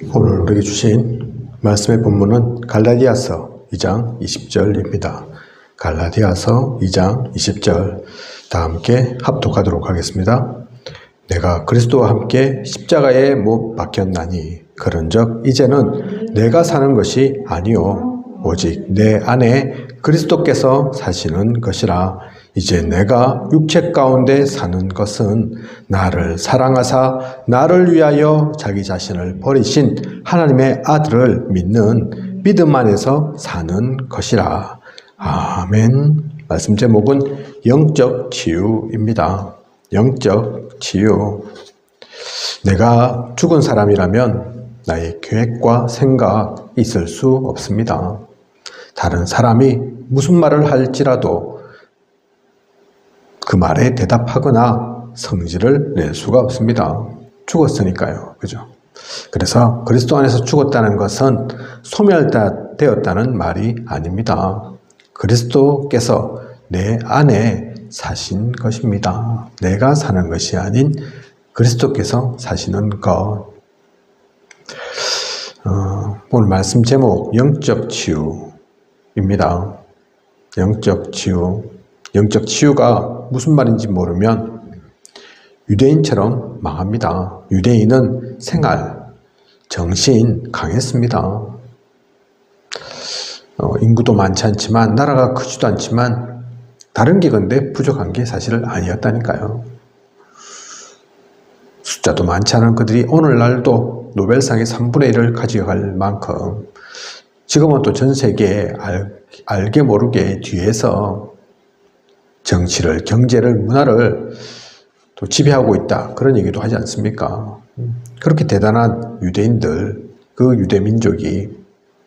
오늘 우리에게 주신 말씀의 본문은 갈라디아서 2장 20절입니다. 갈라디아서 2장 20절 다 함께 합독하도록 하겠습니다. 내가 그리스도와 함께 십자가에 못 박혔나니 그런즉 이제는 내가 사는 것이 아니요 오직 내 안에 그리스도께서 사시는 것이라. 이제 내가 육체 가운데 사는 것은 나를 사랑하사 나를 위하여 자기 자신을 버리신 하나님의 아들을 믿는 믿음 안에서 사는 것이라. 아멘. 말씀 제목은 영적 치유입니다. 영적 치유. 내가 죽은 사람이라면 나의 계획과 생각 있을 수 없습니다. 다른 사람이 무슨 말을 할지라도 그 말에 대답하거나 성질을 낼 수가 없습니다. 죽었으니까요. 그죠? 그래서 그리스도 안에서 죽었다는 것은 소멸되었다는 말이 아닙니다. 그리스도께서 내 안에 사신 것입니다. 내가 사는 것이 아닌 그리스도께서 사시는 것. 오늘 말씀 제목 영적 치유입니다. 영적 치유. 영적 치유가 무슨 말인지 모르면 유대인처럼 망합니다. 유대인은 생활, 정신 강했습니다. 인구도 많지 않지만 나라가 크지도 않지만 다른 게 근데 부족한 게 사실은 아니었다니까요. 숫자도 많지 않은 그들이 오늘날도 노벨상의 3분의 1을 가져갈 만큼 지금은 또 전 세계에 알게 모르게 뒤에서 정치를, 경제를, 문화를 또 지배하고 있다. 그런 얘기도 하지 않습니까? 그렇게 대단한 유대인들, 그 유대 민족이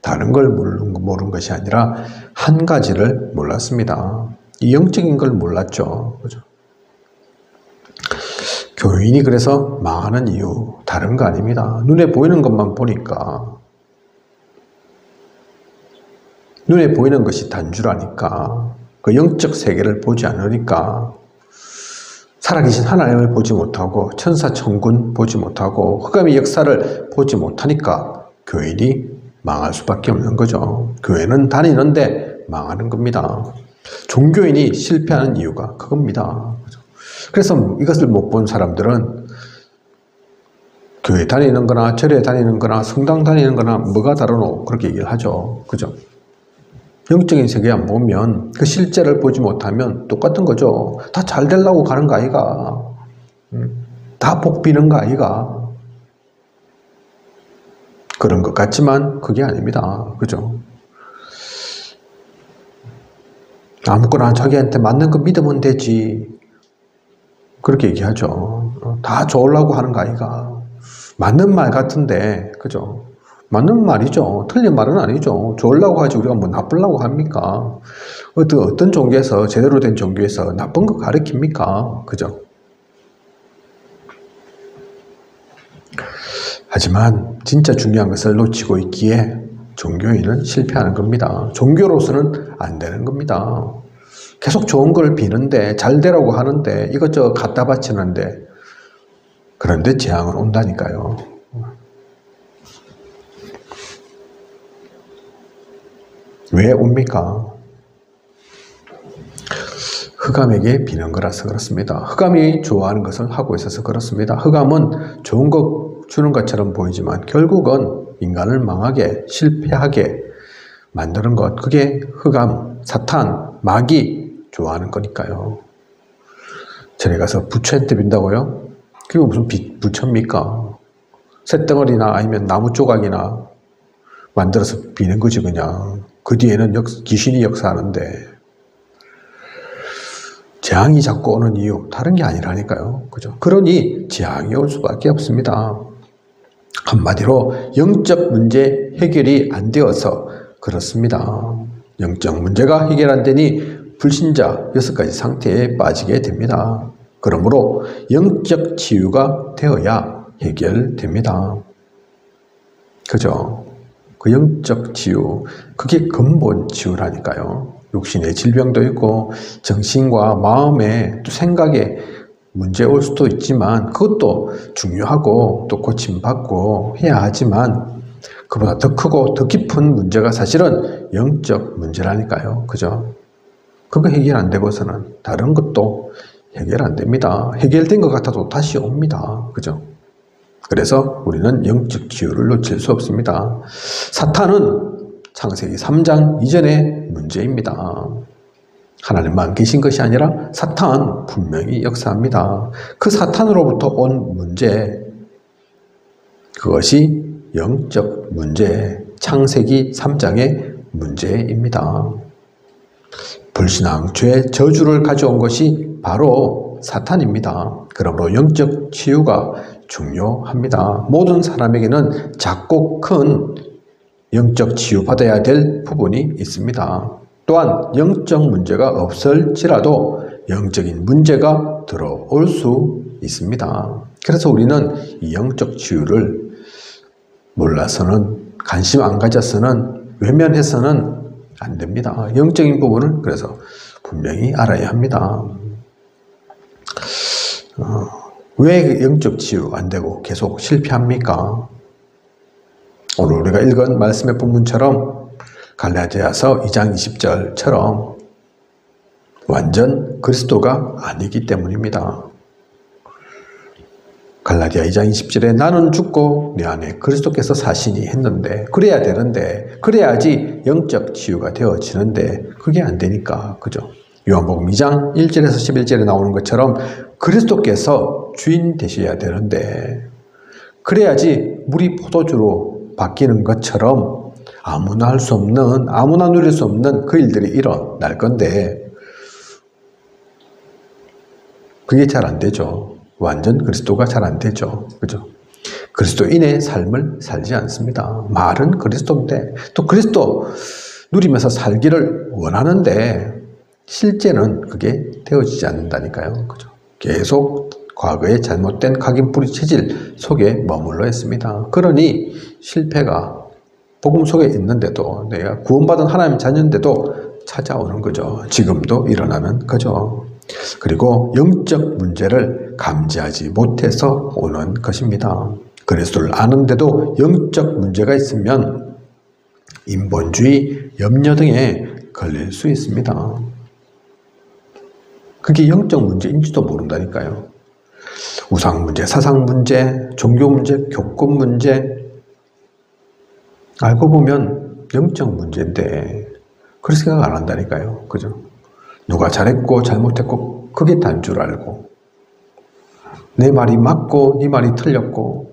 다른 걸 모르는 것이 아니라 한 가지를 몰랐습니다. 이 영적인 걸 몰랐죠. 그죠? 교인이 그래서 망하는 이유, 다른 거 아닙니다. 눈에 보이는 것만 보니까, 눈에 보이는 것이 단주라니까, 그 영적 세계를 보지 않으니까, 살아계신 하나님을 보지 못하고, 천사 천군 보지 못하고, 흑암의 역사를 보지 못하니까 교인이 망할 수밖에 없는 거죠. 교회는 다니는데 망하는 겁니다. 종교인이 실패하는 이유가 그겁니다. 그래서 이것을 못 본 사람들은 교회 다니는 거나 절에 다니는 거나 성당 다니는 거나 뭐가 다르노 그렇게 얘기를 하죠. 그죠? 영적인 세계 안 보면 그 실제를 보지 못하면 똑같은 거죠. 다 잘 되려고 가는 거 아이가. 다 복 비는 거 아이가. 그런 것 같지만 그게 아닙니다. 그죠? 아무거나 자기한테 맞는 거 믿으면 되지. 그렇게 얘기하죠. 다 좋으려고 하는 거 아이가. 맞는 말 같은데, 그죠? 맞는 말이죠. 틀린 말은 아니죠. 좋으려고 하지 우리가 뭐 나쁘려고 합니까? 어떤 종교에서, 제대로 된 종교에서 나쁜 거 가르칩니까? 그죠? 하지만 진짜 중요한 것을 놓치고 있기에 종교인은 실패하는 겁니다. 종교로서는 안 되는 겁니다. 계속 좋은 걸 비는데 잘 되라고 하는데 이것저것 갖다 바치는데 그런데 재앙은 온다니까요. 왜 옵니까? 흑암에게 비는 거라서 그렇습니다. 흑암이 좋아하는 것을 하고 있어서 그렇습니다. 흑암은 좋은 것 주는 것처럼 보이지만 결국은 인간을 망하게, 실패하게 만드는 것. 그게 흑암, 사탄, 마귀 좋아하는 거니까요. 절에 가서 부처한테 빈다고요? 그게 무슨 부처입니까? 쇳덩어리나 아니면 나무 조각이나 만들어서 비는 거지 그냥. 그 뒤에는 귀신이 역사하는데 재앙이 자꾸 오는 이유 다른 게 아니라니까요. 그죠? 그러니 재앙이 올 수밖에 없습니다. 한마디로 영적 문제 해결이 안 되어서 그렇습니다. 영적 문제가 해결 안 되니 불신자 6가지 상태에 빠지게 됩니다. 그러므로 영적 치유가 되어야 해결됩니다. 그죠? 그 영적 치유, 그게 근본 치유라니까요. 육신의 질병도 있고 정신과 마음의 또 생각에 문제 올 수도 있지만 그것도 중요하고 또 고침받고 해야 하지만 그보다 더 크고 더 깊은 문제가 사실은 영적 문제라니까요. 그죠? 그거 해결 안 되고서는 다른 것도 해결 안 됩니다. 해결된 것 같아도 다시 옵니다. 그죠? 그래서 우리는 영적 치유를 놓칠 수 없습니다. 사탄은 창세기 3장 이전의 문제입니다. 하나님만 계신 것이 아니라 사탄 분명히 역사합니다. 그 사탄으로부터 온 문제, 그것이 영적 문제, 창세기 3장의 문제입니다. 불신앙, 죄, 저주를 가져온 것이 바로 사탄입니다. 그러므로 영적 치유가 중요합니다. 모든 사람에게는 작고 큰 영적 치유받아야 될 부분이 있습니다. 또한 영적 문제가 없을지라도 영적인 문제가 들어올 수 있습니다. 그래서 우리는 이 영적 치유를 몰라서는, 관심 안 가져서는, 외면해서는 안 됩니다. 영적인 부분을 그래서 분명히 알아야 합니다. 왜 영적 치유 안 되고 계속 실패합니까? 오늘 우리가 읽은 말씀의 본문처럼 갈라디아서 2장 20절처럼 완전 그리스도가 아니기 때문입니다. 갈라디아 2장 20절에 나는 죽고 내 안에 그리스도께서 사시니 했는데, 그래야 되는데, 그래야지 영적 치유가 되어지는데 그게 안 되니까, 그죠? 요한복음 2장 1절에서 11절에 나오는 것처럼 그리스도께서 주인 되셔야 되는데, 그래야지 물이 포도주로 바뀌는 것처럼 아무나 할 수 없는, 아무나 누릴 수 없는 그 일들이 일어날 건데 그게 잘 안 되죠. 완전 그리스도가 잘 안 되죠. 그죠? 그리스도인의 삶을 살지 않습니다. 말은 그리스도인데, 또 그리스도 누리면서 살기를 원하는데 실제는 그게 되어지지 않는다니까요. 그죠? 계속 과거의 잘못된 각인뿌리 체질 속에 머물러 있습니다. 그러니 실패가 복음 속에 있는데도, 내가 구원받은 하나님 자녀인데도 찾아오는 거죠. 지금도 일어나는 거죠. 그리고 영적 문제를 감지하지 못해서 오는 것입니다. 그리스도를 아는데도 영적 문제가 있으면 인본주의, 염려 등에 걸릴 수 있습니다. 그게 영적 문제인지도 모른다니까요. 우상 문제, 사상 문제, 종교 문제, 교권 문제, 알고 보면 영적 문제인데 그렇게 생각 안 한다니까요. 그죠? 누가 잘했고 잘못했고 그게 다인 줄 알고, 내 말이 맞고 네 말이 틀렸고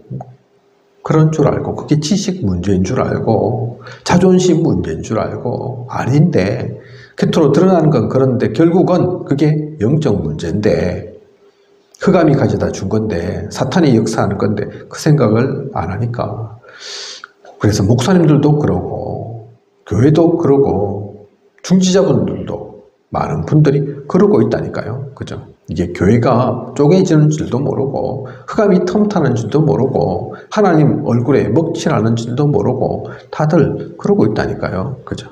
그런 줄 알고, 그게 지식 문제인 줄 알고, 자존심 문제인 줄 알고, 아닌데 겉으로 드러나는 건 그런데 결국은 그게 영적 문제인데, 흑암이 가져다 준 건데, 사탄이 역사하는 건데 그 생각을 안 하니까. 그래서 목사님들도 그러고 교회도 그러고 중지자분들도 많은 분들이 그러고 있다니까요. 그죠? 이게 교회가 쪼개지는 줄도 모르고, 흑암이 틈타는 줄도 모르고, 하나님 얼굴에 먹칠하는 줄도 모르고 다들 그러고 있다니까요. 그죠?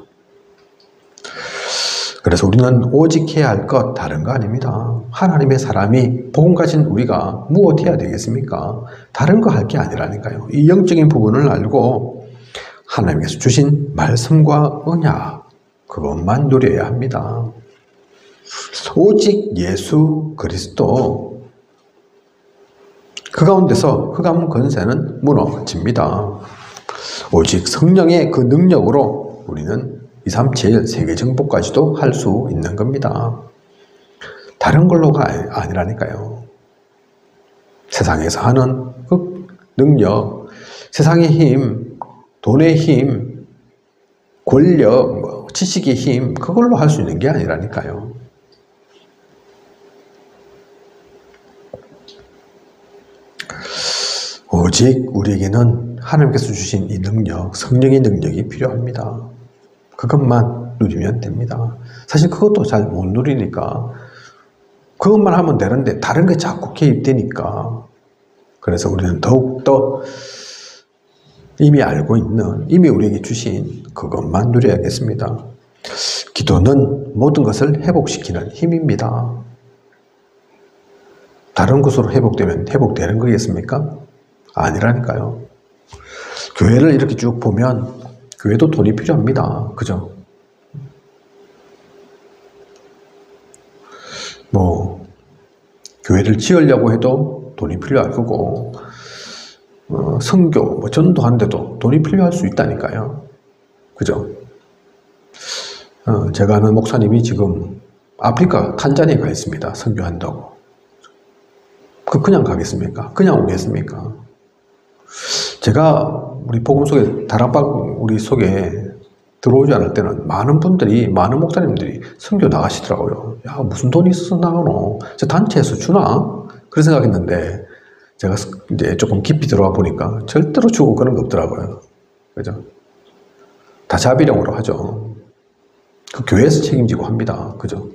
그래서 우리는 오직 해야 할 것 다른 거 아닙니다. 하나님의 사람이, 복음 가진 우리가 무엇 해야 되겠습니까? 다른 거 할 게 아니라니까요. 이 영적인 부분을 알고 하나님께서 주신 말씀과 언약, 그것만 누려야 합니다. 오직 예수 그리스도, 그 가운데서 흑암 권세는 무너집니다. 오직 성령의 그 능력으로 우리는 237 세계 정복까지도 할 수 있는 겁니다. 다른 걸로가 아니라니까요. 세상에서 하는 그 능력, 세상의 힘, 돈의 힘, 권력, 지식의 힘, 그걸로 할 수 있는 게 아니라니까요. 오직 우리에게는 하나님께서 주신 이 능력, 성령의 능력이 필요합니다. 그것만 누리면 됩니다. 사실 그것도 잘 못 누리니까 그것만 하면 되는데 다른 게 자꾸 개입되니까, 그래서 우리는 더욱더 이미 알고 있는, 이미 우리에게 주신 그것만 누려야겠습니다. 기도는 모든 것을 회복시키는 힘입니다. 다른 곳으로 회복되면 회복되는 거겠습니까? 아니라니까요. 교회를 이렇게 쭉 보면 교회도 돈이 필요합니다. 그죠? 뭐 교회를 지으려고 해도 돈이 필요할 거고 선교, 뭐 전도하는데도 돈이 필요할 수 있다니까요. 그죠? 제가 아는 목사님이 지금 아프리카 탄자니아에 가 있습니다. 선교한다고. 그냥 가겠습니까? 그냥 오겠습니까? 제가 우리 복음 속에, 다락방 우리 속에 들어오지 않을 때는 많은 분들이, 많은 목사님들이 선교 나가시더라고요. 야, 무슨 돈이 있어서 나가노? 저 단체에서 주나? 그런 생각했는데, 제가 이제 조금 깊이 들어와 보니까 절대로 주고 그런 거 없더라고요. 그죠? 다 자비력으로 하죠. 그 교회에서 책임지고 합니다. 그죠?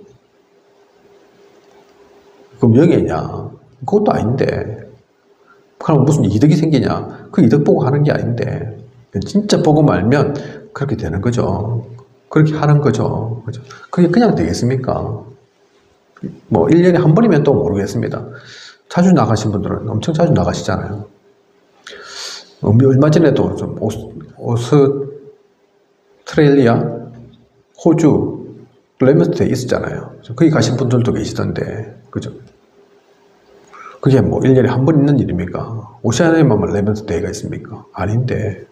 그럼 명예냐? 그것도 아닌데. 그럼 무슨 이득이 생기냐? 그 이득 보고 하는 게 아닌데. 진짜 보고 말면 그렇게 되는 거죠. 그렇게 하는 거죠. 그죠? 그게 그냥 되겠습니까? 뭐 1년에 한 번이면 또 모르겠습니다. 자주 나가신 분들은 엄청 자주 나가시잖아요. 얼마 전에도 좀 오스트레일리아, 호주, 레몬스테이에 있었잖아요. 거기 가신 분들도 계시던데, 그죠? 그게 뭐 1년에 한 번 있는 일입니까? 오시아니아에만 레몬스테이가 있습니까? 아닌데.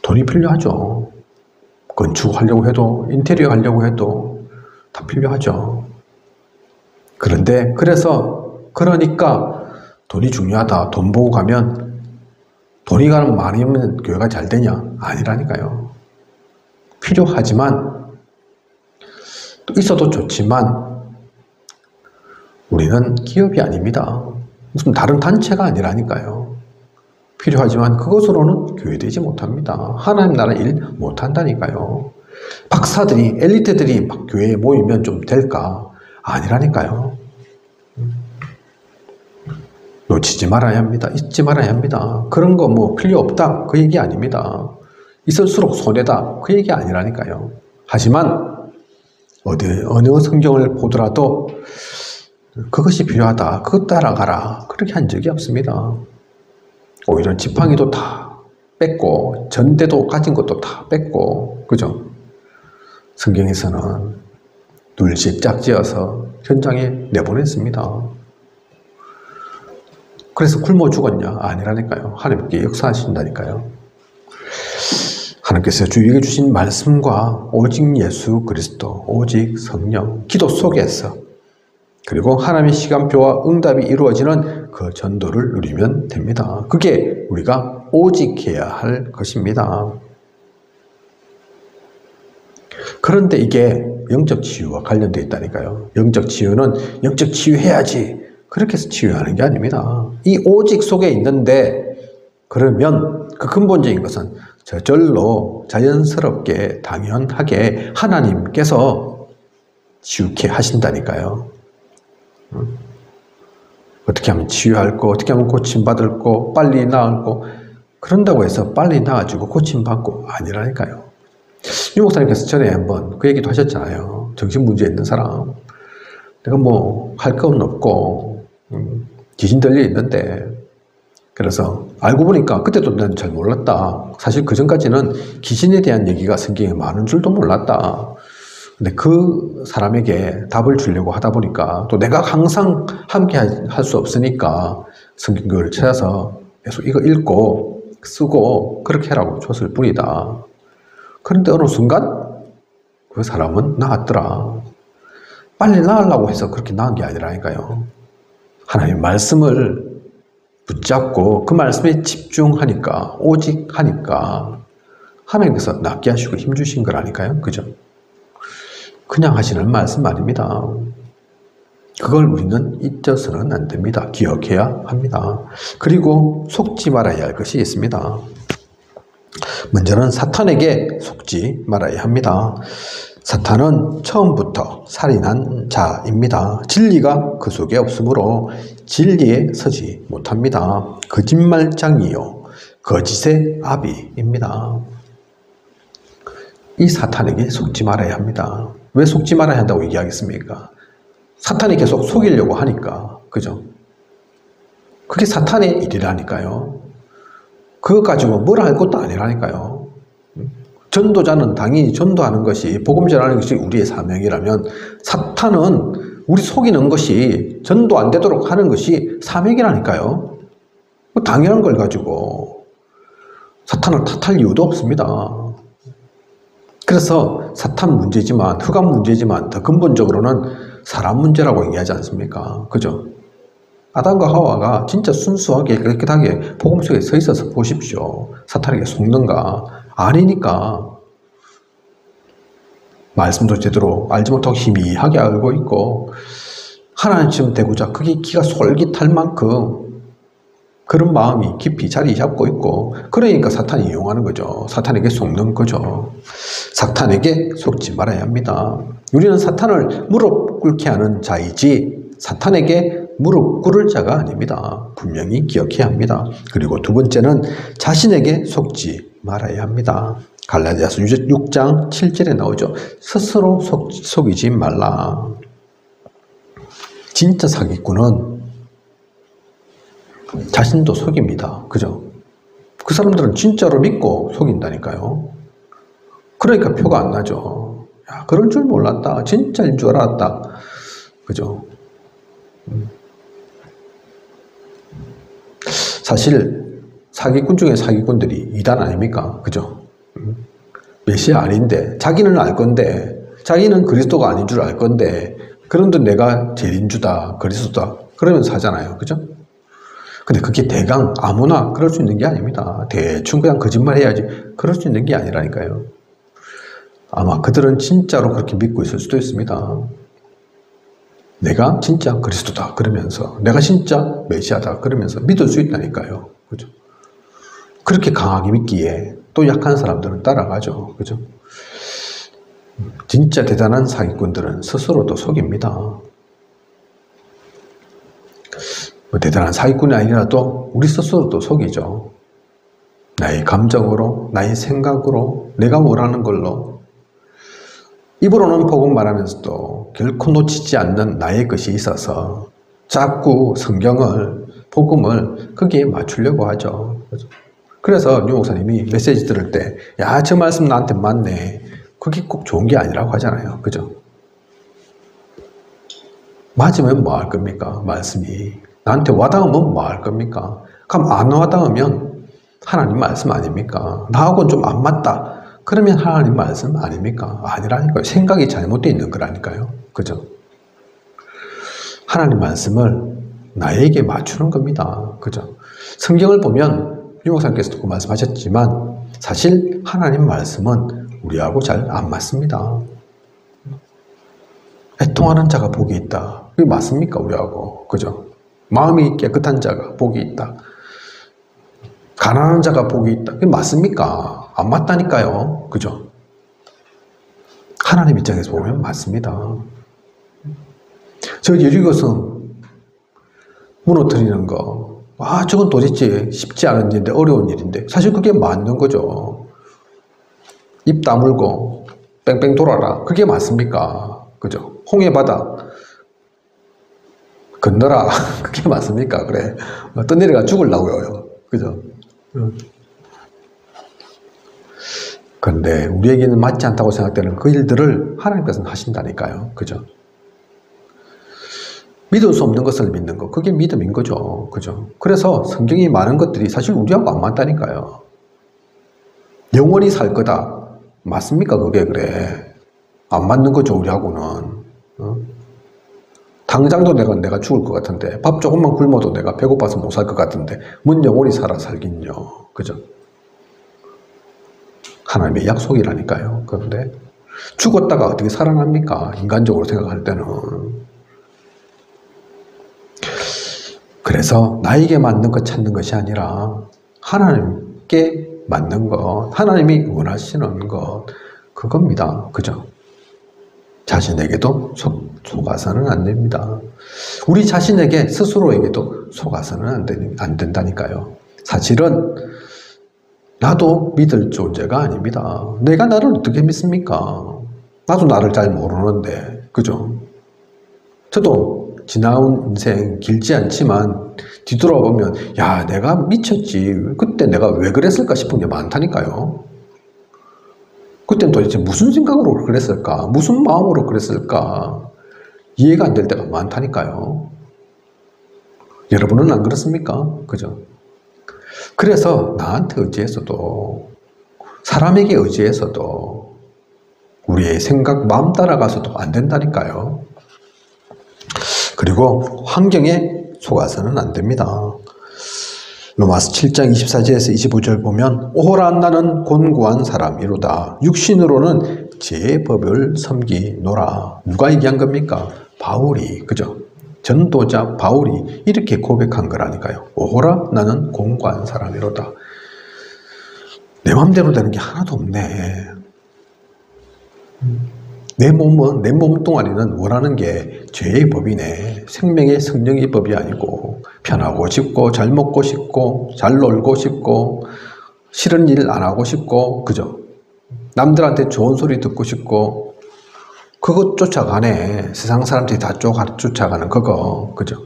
돈이 필요하죠. 건축하려고 해도, 인테리어 하려고 해도 다 필요하죠. 그런데, 그러니까 돈이 중요하다. 돈 보고 가면, 돈이 가는 많으면 교회가 잘 되냐? 아니라니까요. 필요하지만, 또 있어도 좋지만, 우리는 기업이 아닙니다. 무슨 다른 단체가 아니라니까요. 필요하지만 그것으로는 교회되지 못합니다. 하나님 나라 일 못한다니까요. 박사들이, 엘리트들이 막 교회에 모이면 좀 될까? 아니라니까요. 놓치지 말아야 합니다. 잊지 말아야 합니다. 그런 거 뭐 필요 없다. 그 얘기 아닙니다. 있을수록 손해다. 그 얘기 아니라니까요. 하지만 어느 성경을 보더라도 그것이 필요하다. 그것 따라가라. 그렇게 한 적이 없습니다. 오히려 지팡이도 다 뺐고 전대도 가진 것도 다 뺐고 그죠? 성경에서는 둘씩 짝지어서 현장에 내보냈습니다. 그래서 굶어 죽었냐? 아니라니까요. 하나님께 역사하신다니까요. 하나님께서 주에게 주신 말씀과 오직 예수 그리스도, 오직 성령, 기도 속에서 그리고 하나님의 시간표와 응답이 이루어지는 그 전도를 누리면 됩니다. 그게 우리가 오직 해야 할 것입니다. 그런데 이게 영적 치유와 관련되어 있다니까요. 영적 치유는 영적 치유해야지 그렇게 해서 치유하는 게 아닙니다. 이 오직 속에 있는데 그러면 그 근본적인 것은 저절로 자연스럽게 당연하게 하나님께서 치유케 하신다니까요. 어떻게 하면 치유할 거, 어떻게 하면 고침받을 거, 빨리 나을 거 그런다고 해서 빨리 나아지고 고침받고 아니라니까요. 유 목사님께서 전에 한번 그 얘기도 하셨잖아요. 정신문제 있는 사람 내가 뭐 할 건 없고 귀신 들려 있는데 그래서 알고 보니까 그때도 난 잘 몰랐다. 사실 그 전까지는 귀신에 대한 얘기가 성경에 많은 줄도 몰랐다. 근데 그 사람에게 답을 주려고 하다 보니까 또 내가 항상 함께 할 수 없으니까 성경을 찾아서 계속 이거 읽고 쓰고 그렇게 하라고 줬을 뿐이다. 그런데 어느 순간 그 사람은 나았더라. 빨리 나으려고 해서 그렇게 나은 게 아니라니까요. 하나님의 말씀을 붙잡고 그 말씀에 집중하니까 오직 하니까 하나님께서 낫게 하시고 힘주신 거라니까요. 그죠? 그냥 하시는 말씀 아닙니다. 그걸 우리는 잊어서는 안 됩니다. 기억해야 합니다. 그리고 속지 말아야 할 것이 있습니다. 먼저는 사탄에게 속지 말아야 합니다. 사탄은 처음부터 살인한 자입니다. 진리가 그 속에 없으므로 진리에 서지 못합니다. 거짓말장이요 거짓의 아비입니다. 이 사탄에게 속지 말아야 합니다. 왜 속지 말아야 한다고 얘기하겠습니까? 사탄이 계속 속이려고 하니까, 그죠? 그게 사탄의 일이라니까요. 그거 가지고 뭐라 할 것도 아니라니까요. 전도자는 당연히 전도하는 것이, 복음 전하는 것이 우리의 사명이라면, 사탄은 우리 속이는 것이, 전도 안 되도록 하는 것이 사명이라니까요. 당연한 걸 가지고 사탄을 탓할 이유도 없습니다. 그래서 사탄 문제지만, 흑암 문제지만, 더 근본적으로는 사람 문제라고 얘기하지 않습니까? 그죠? 아담과 하와가 진짜 순수하게 깨끗하게 복음 속에 서 있어서 보십시오. 사탄에게 속는가? 아니니까. 말씀도 제대로 알지 못하고 희미하게 알고 있고, 하나님처럼 되고자 그게 기가 솔깃할 만큼 그런 마음이 깊이 자리 잡고 있고, 그러니까 사탄이 이용하는 거죠. 사탄에게 속는 거죠. 사탄에게 속지 말아야 합니다. 우리는 사탄을 무릎 꿇게 하는 자이지 사탄에게 무릎 꿇을 자가 아닙니다. 분명히 기억해야 합니다. 그리고 두 번째는 자신에게 속지 말아야 합니다. 갈라디아서 6장 7절에 나오죠. 스스로 속이지 말라. 진짜 사기꾼은 자신도 속입니다. 그죠? 그 사람들은 진짜로 믿고 속인다니까요. 그러니까 표가 안 나죠. 야, 그럴 줄 몰랐다. 진짜인 줄 알았다. 그죠? 사실 사기꾼 중에 사기꾼들이 이단 아닙니까? 그죠? 메시아 아닌데, 자기는 알 건데, 자기는 그리스도가 아닌 줄 알 건데, 그런데 내가 재림주다, 그리스도다, 그러면서 하잖아요. 그죠? 근데 그게 대강 아무나 그럴 수 있는 게 아닙니다. 대충 그냥 거짓말 해야지 그럴 수 있는 게 아니라니까요. 아마 그들은 진짜로 그렇게 믿고 있을 수도 있습니다. 내가 진짜 그리스도다 그러면서, 내가 진짜 메시아다 그러면서 믿을 수 있다니까요. 그죠? 그렇게 강하게 믿기에 또 약한 사람들은 따라가죠. 그죠? 진짜 대단한 사기꾼들은 스스로도 속입니다. 대단한 사기꾼이 아니라도 우리 스스로도 속이죠. 나의 감정으로, 나의 생각으로, 내가 원하는 걸로. 입으로는 복음 말하면서도 결코 놓치지 않는 나의 것이 있어서 자꾸 성경을, 복음을 거기에 맞추려고 하죠. 그래서 유 목사님이 메시지 들을 때, 야, 저 말씀 나한테 맞네. 그게 꼭 좋은 게 아니라고 하잖아요. 그죠? 맞으면 뭐 할 겁니까? 말씀이. 나한테 와닿으면 뭐 할 겁니까? 그럼 안 와닿으면 하나님 말씀 아닙니까? 나하고는 좀 안 맞다. 그러면 하나님 말씀 아닙니까? 아니라니까요. 생각이 잘못되어 있는 거라니까요. 그죠? 하나님 말씀을 나에게 맞추는 겁니다. 그죠? 성경을 보면 유목사님께서도 말씀하셨지만 사실 하나님 말씀은 우리하고 잘 안 맞습니다. 애통하는 자가 복이 있다. 그게 맞습니까? 우리하고. 그죠? 마음이 깨끗한 자가 복이 있다. 가난한 자가 복이 있다. 그게 맞습니까? 안 맞다니까요. 그죠? 하나님 입장에서 보면 맞습니다. 저 여리고성 무너뜨리는 거, 저건 도대체 쉽지 않은 일인데, 어려운 일인데, 사실 그게 맞는 거죠. 입 다물고 뺑뺑 돌아라. 그게 맞습니까? 그죠? 홍해바다 건너라. 그게 맞습니까? 그래. 떠내려가 죽으려고요. 그죠? 그런데 우리에게는 맞지 않다고 생각되는 그 일들을 하나님께서는 하신다니까요. 그죠? 믿을 수 없는 것을 믿는 거, 그게 믿음인 거죠. 그죠? 그래서 성경이 많은 것들이 사실 우리하고 안 맞다니까요. 영원히 살 거다. 맞습니까? 그게 그래. 안 맞는 거죠, 우리하고는. 당장도 내가 죽을 것 같은데, 밥 조금만 굶어도 내가 배고파서 못 살 것 같은데, 뭔 영원히 살긴요. 그죠? 하나님의 약속이라니까요. 그런데 죽었다가 어떻게 살아납니까? 인간적으로 생각할 때는. 그래서 나에게 맞는 것 찾는 것이 아니라 하나님께 맞는 것, 하나님이 원하시는 것, 그겁니다. 그죠? 자신에게도 속아서는 안 됩니다. 우리 자신에게 스스로에게도 속아서는 안 된다니까요. 사실은 나도 믿을 존재가 아닙니다. 내가 나를 어떻게 믿습니까? 나도 나를 잘 모르는데, 그죠? 저도 지나온 인생 길지 않지만 뒤돌아보면 야, 내가 미쳤지. 그때 내가 왜 그랬을까 싶은 게 많다니까요. 그때는 도대체 무슨 생각으로 그랬을까? 무슨 마음으로 그랬을까? 이해가 안 될 때가 많다니까요. 여러분은 안 그렇습니까? 그죠? 그래서 나한테 의지해서도, 사람에게 의지해서도, 우리의 생각, 마음 따라가서도 안 된다니까요. 그리고 환경에 속아서는 안 됩니다. 로마서 7장 24절에서 25절 보면 오호라 나는 곤고한 사람이로다. 육신으로는 제 법을 섬기노라. 누가 얘기한 겁니까? 바울이, 그죠? 전도자 바울이 이렇게 고백한 거라니까요. 오호라 나는 곤고한 사람이로다. 내 맘대로 되는 게 하나도 없네. 내 몸뚱아리는 원하는 게 죄의 법이네. 생명의 성령의 법이 아니고 편하고 싶고 잘 먹고 싶고 잘 놀고 싶고 싫은 일 안 하고 싶고, 그죠? 남들한테 좋은 소리 듣고 싶고 그것 쫓아가네. 세상 사람들이 다 쫓아가는 그거, 그죠?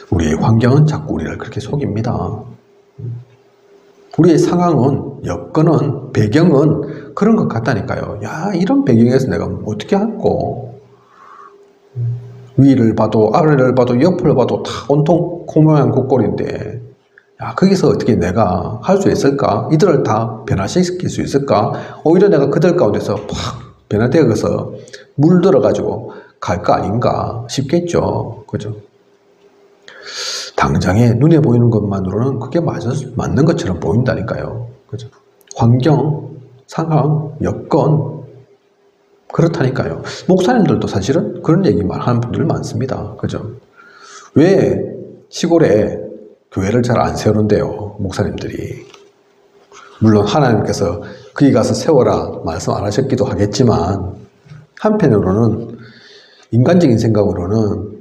우리의 환경은 자꾸 우리를 그렇게 속입니다. 우리의 상황은, 여건은, 배경은 그런 것 같다니까요. 야, 이런 배경에서 내가 어떻게 할꼬? 위를 봐도 아래를 봐도 옆을 봐도 다 온통 코 모양 콧골인데, 야, 거기서 어떻게 내가 할 수 있을까? 이들을 다 변화시킬 수 있을까? 오히려 내가 그들 가운데서 팍 변화되어서 물들어가지고 갈 거 아닌가 싶겠죠. 그죠? 당장에 눈에 보이는 것만으로는 그게 맞는 것처럼 보인다니까요. 그죠? 환경, 상황, 여건, 그렇다니까요. 목사님들도 사실은 그런 얘기만 하는 분들 많습니다. 그죠? 왜 시골에 교회를 잘 안 세우는데요, 목사님들이. 물론 하나님께서 거기 가서 세워라 말씀 안 하셨기도 하겠지만, 한편으로는 인간적인 생각으로는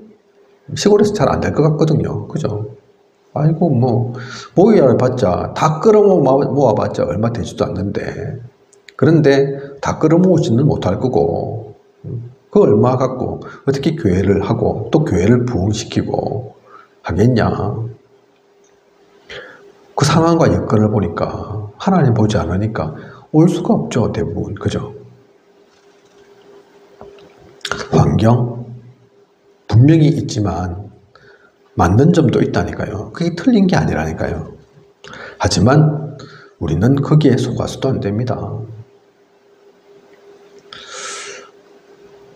시골에서 잘 안 될 것 같거든요. 그죠? 아이고, 모이야를 봤자, 다 끌어모아봤자 얼마 되지도 않는데, 그런데 다 끌어모으지는 못할 거고, 그 얼마 갖고 어떻게 교회를 하고, 또 교회를 부흥시키고 하겠냐. 그 상황과 여건을 보니까, 하나님 보지 않으니까 올 수가 없죠, 대부분. 그죠? 환경, 분명히 있지만 맞는 점도 있다니까요. 그게 틀린 게 아니라니까요. 하지만 우리는 거기에 속아서도 안 됩니다.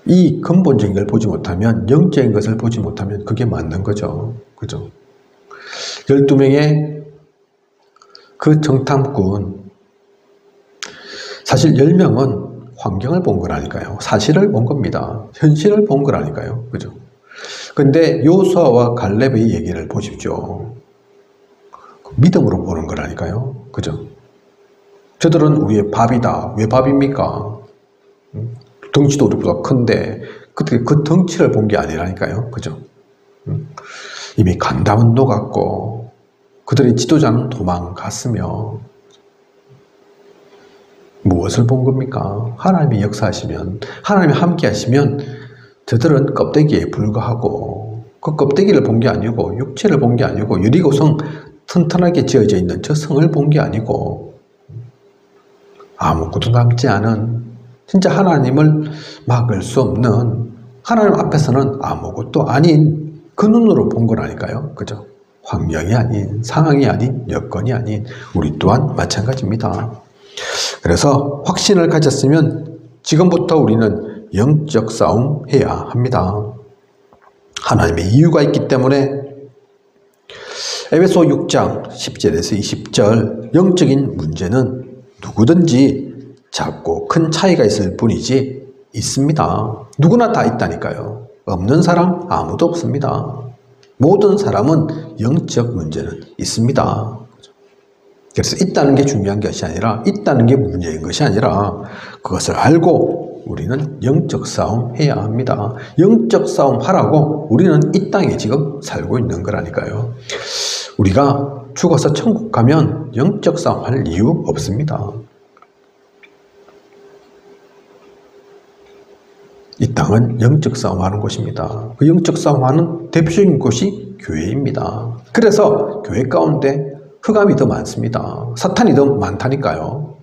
이 근본적인 걸 보지 못하면, 영적인 것을 보지 못하면 그게 맞는 거죠. 그죠? 12명의 그 정탐꾼, 사실 10명은 환경을 본 거라니까요. 사실을 본 겁니다. 현실을 본 거라니까요. 그죠? 근데 요수아와 갈렙의 얘기를 보십시오. 믿음으로 보는 거라니까요. 그죠? 저들은 우리의 밥이다. 왜 밥입니까? 덩치도 우리보다 큰데 그 덩치를 본 게 아니라니까요. 그죠? 이미 간담은 녹았고 그들의 지도자는 도망갔으며, 무엇을 본 겁니까? 하나님이 역사하시면, 하나님이 함께 하시면 저들은 껍데기에 불과하고, 그 껍데기를 본 게 아니고, 육체를 본 게 아니고, 여리고성 튼튼하게 지어져 있는 저 성을 본 게 아니고, 아무것도 남지 않은, 진짜 하나님을 막을 수 없는, 하나님 앞에서는 아무것도 아닌 그 눈으로 본 거라니까요. 그죠? 환경이 아닌, 상황이 아닌, 여건이 아닌 우리 또한 마찬가지입니다. 그래서 확신을 가졌으면 지금부터 우리는 영적 싸움 해야 합니다. 하나님의 이유가 있기 때문에 에베소 6장 10절에서 20절, 영적인 문제는 누구든지 작고 큰 차이가 있을 뿐이지 있습니다. 누구나 다 있다니까요. 없는 사람 아무도 없습니다. 모든 사람은 영적 문제는 있습니다. 그래서 있다는 게 중요한 것이 아니라, 있다는 게 문제인 것이 아니라, 그것을 알고 우리는 영적 싸움 해야 합니다. 영적 싸움 하라고 우리는 이 땅에 지금 살고 있는 거라니까요. 우리가 죽어서 천국 가면 영적 싸움 할 이유 없습니다. 이 땅은 영적 싸움하는 곳입니다. 그 영적 싸움하는 대표적인 곳이 교회입니다. 그래서 교회 가운데 흑암이 더 많습니다. 사탄이 더 많다니까요.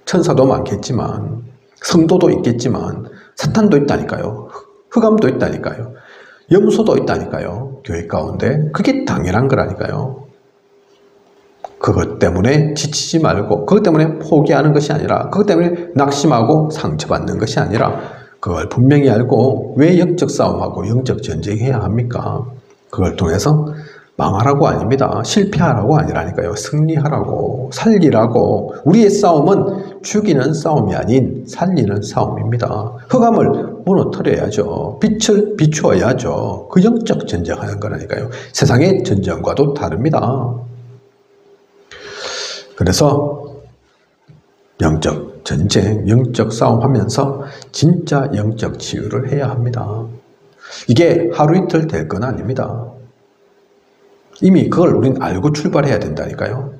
천사도 많겠지만 성도도 있겠지만 사탄도 있다니까요. 흑암도 있다니까요. 염소도 있다니까요. 교회 가운데. 그게 당연한 거라니까요. 그것 때문에 지치지 말고, 그것 때문에 포기하는 것이 아니라, 그것 때문에 낙심하고 상처받는 것이 아니라, 그걸 분명히 알고 왜 영적 싸움하고 영적 전쟁해야 합니까? 그걸 통해서 망하라고 아닙니다. 실패하라고 아니라니까요. 승리하라고, 살리라고. 우리의 싸움은 죽이는 싸움이 아닌 살리는 싸움입니다. 흑암을 무너뜨려야죠. 빛을 비추어야죠. 그 영적 전쟁하는 거라니까요. 세상의 전쟁과도 다릅니다. 그래서 영적 전쟁, 영적 싸움하면서 진짜 영적 치유를 해야 합니다. 이게 하루 이틀 될 건 아닙니다. 이미 그걸 우리는 알고 출발해야 된다니까요.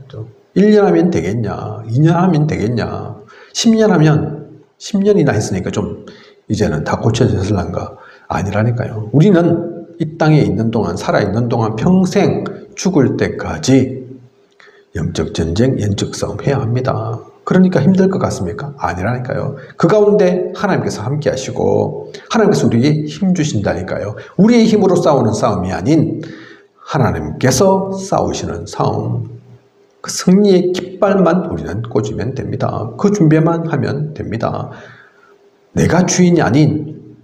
1년 하면 되겠냐, 2년 하면 되겠냐, 10년 하면 10년이나 했으니까 좀 이제는 다 고쳐졌을란가? 아니라니까요. 우리는 이 땅에 있는 동안, 살아있는 동안 평생 죽을 때까지 영적 전쟁, 영적 싸움 해야 합니다. 그러니까 힘들 것 같습니까? 아니라니까요. 그 가운데 하나님께서 함께 하시고 하나님께서 우리에게 힘 주신다니까요. 우리의 힘으로 싸우는 싸움이 아닌 하나님께서 싸우시는 싸움. 그 승리의 깃발만 우리는 꽂으면 됩니다. 그 준비만 하면 됩니다. 내가 주인이 아닌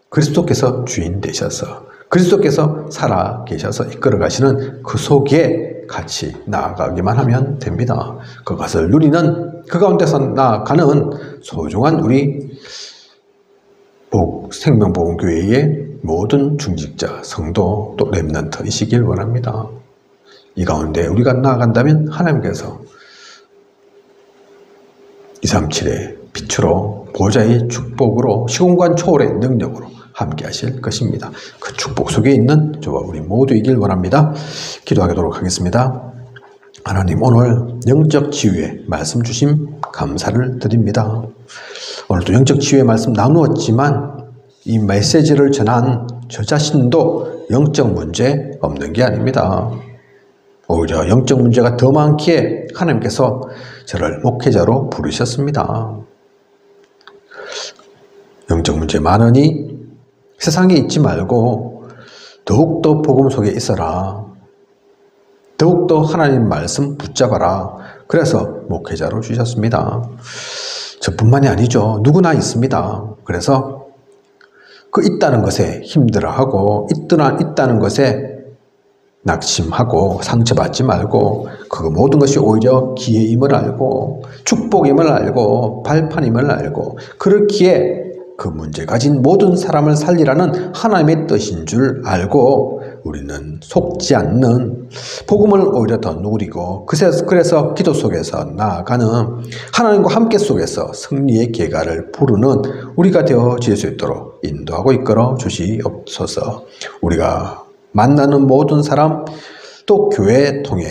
그리스도께서 주인 되셔서 그리스도께서 살아 계셔서 이끌어 가시는 그 속에 같이 나아가기만 하면 됩니다. 그것을 누리는 그 가운데서 나아가는 소중한 우리 생명복음교회의 모든 중직자, 성도 또 렘넌트이시길 원합니다. 이 가운데 우리가 나아간다면 하나님께서 237의 빛으로 보좌의 축복으로 시공간 초월의 능력으로 함께 하실 것입니다. 그 축복 속에 있는 저와 우리 모두이길 원합니다. 기도하도록 하겠습니다. 하나님, 오늘 영적 치유의 말씀 주심 감사를 드립니다. 오늘도 영적 치유의 말씀 나누었지만 이 메시지를 전한 저 자신도 영적 문제 없는 게 아닙니다. 오히려 영적 문제가 더 많기에 하나님께서 저를 목회자로 부르셨습니다. 영적 문제 많으니 세상에 있지 말고 더욱더 복음 속에 있어라. 더욱더 하나님 말씀 붙잡아라. 그래서 목회자로 주셨습니다. 저뿐만이 아니죠. 누구나 있습니다. 그래서 그 있다는 것에 힘들어하고 있다는 것에 낙심하고 상처받지 말고 그 모든 것이 오히려 기회임을 알고 축복임을 알고 발판임을 알고 그렇기에 그 문제 가진 모든 사람을 살리라는 하나님의 뜻인 줄 알고 우리는 속지 않는 복음을 오히려 더 누리고 그래서 기도 속에서 나아가는 하나님과 함께 속에서 승리의 계가를 부르는 우리가 되어질 수 있도록 인도하고 이끌어 주시옵소서. 우리가 만나는 모든 사람 또 교회 통해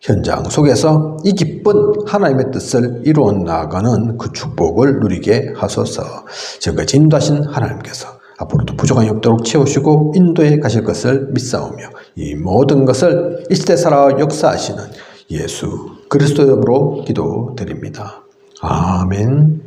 현장 속에서 이 기쁜 하나님의 뜻을 이루어 나가는 그 축복을 누리게 하소서. 지금까지 인도하신 하나님께서 앞으로도 부족함이 없도록 채우시고 인도해 가실 것을 믿사오며 이 모든 것을 이 시대 살아 역사하시는 예수 그리스도 이름으로 기도드립니다. 아멘.